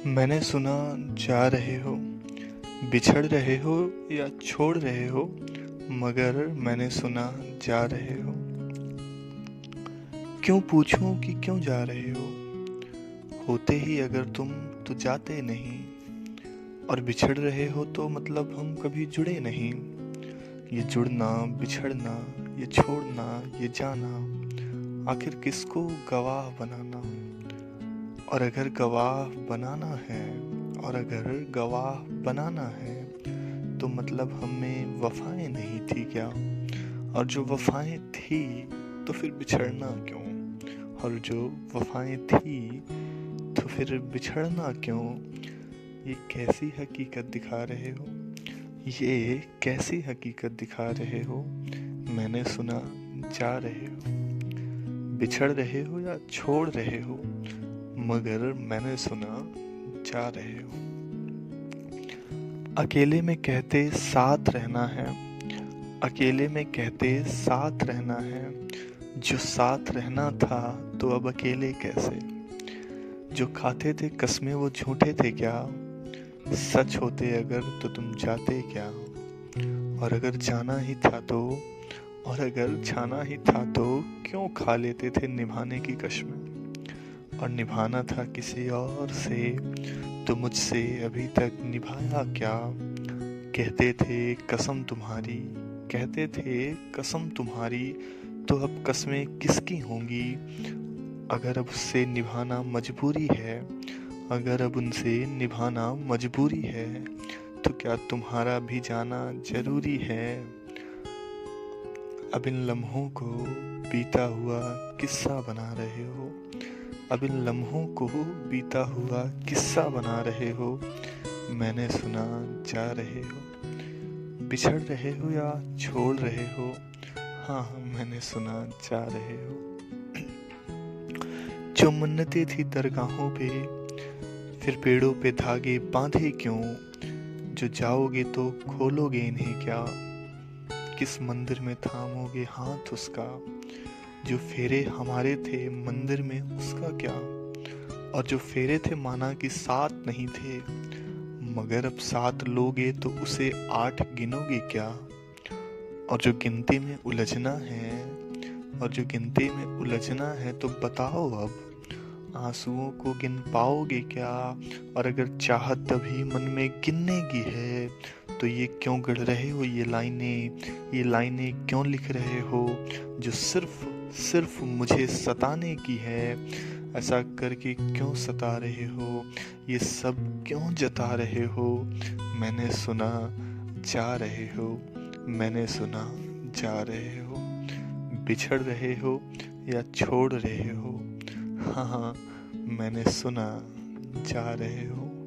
मैंने सुना जा रहे हो, बिछड़ रहे हो या छोड़ रहे हो, मगर मैंने सुना जा रहे हो। क्यों पूछूं कि क्यों जा रहे हो? होते ही अगर तुम तो जाते नहीं, और बिछड़ रहे हो तो मतलब हम कभी जुड़े नहीं। ये जुड़ना, बिछड़ना, ये छोड़ना, ये जाना, आखिर किसको गवाह बनाना? और अगर गवाह बनाना है, और अगर गवाह बनाना है, तो मतलब हमें वफाएं नहीं थी क्या? और जो वफाएं थी तो फिर बिछड़ना क्यों? और जो वफाएं थी तो फिर बिछड़ना क्यों? ये कैसी हकीकत दिखा रहे हो? ये कैसी हकीकत दिखा रहे हो? मैंने सुना जा रहे हो, बिछड़ रहे हो या छोड़ रहे हो, मगर मैंने सुना जा रहे हो। अकेले में कहते साथ रहना है, अकेले में कहते साथ रहना है। जो साथ रहना था तो अब अकेले कैसे? जो खाते थे कसमें वो झूठे थे क्या? सच होते अगर तो तुम जाते क्या? और अगर जाना ही था तो, और अगर जाना ही था तो क्यों खा लेते थे निभाने की कस्में? और निभाना था किसी और से तो मुझसे अभी तक निभाया क्या? कहते थे कसम तुम्हारी, कहते थे कसम तुम्हारी, तो अब कसमें किसकी होंगी? अगर अब उससे निभाना मजबूरी है, अगर अब उनसे निभाना मजबूरी है, तो क्या तुम्हारा भी जाना जरूरी है? अब इन लम्हों को बीता हुआ किस्सा बना रहे हो, अब इन लम्हों को बीता हुआ किस्सा बना रहे हो। मैंने सुना जा रहे हो, बिछड़ रहे हो या छोड़ रहे हो। हाँ हाँ, मैंने सुना जा रहे हो। जो मन्नतें थी दरगाहों पे, फिर पेड़ों पे धागे बांधे क्यों? जो जाओगे तो खोलोगे इन्हें क्या? किस मंदिर में थामोगे हाथ उसका? जो फेरे हमारे थे मंदिर में उसका क्या? और जो फेरे थे माना कि 7 नहीं थे, मगर अब 7 लोगे तो उसे 8 गिनोगे क्या? और जो गिनती में उलझना है, और जो गिनती में उलझना है, तो बताओ अब आंसुओं को गिन पाओगे क्या? और अगर चाहत तभी मन में गिनने की है, तो ये क्यों गढ़ रहे हो ये लाइनें क्यों लिख रहे हो, जो सिर्फ सिर्फ मुझे सताने की है? ऐसा करके क्यों सता रहे हो? ये सब क्यों जता रहे हो? मैंने सुना जा रहे हो, मैंने सुना जा रहे हो। बिछड़ रहे हो या छोड़ रहे हो, हाँ हाँ, मैंने सुना जा रहे हो।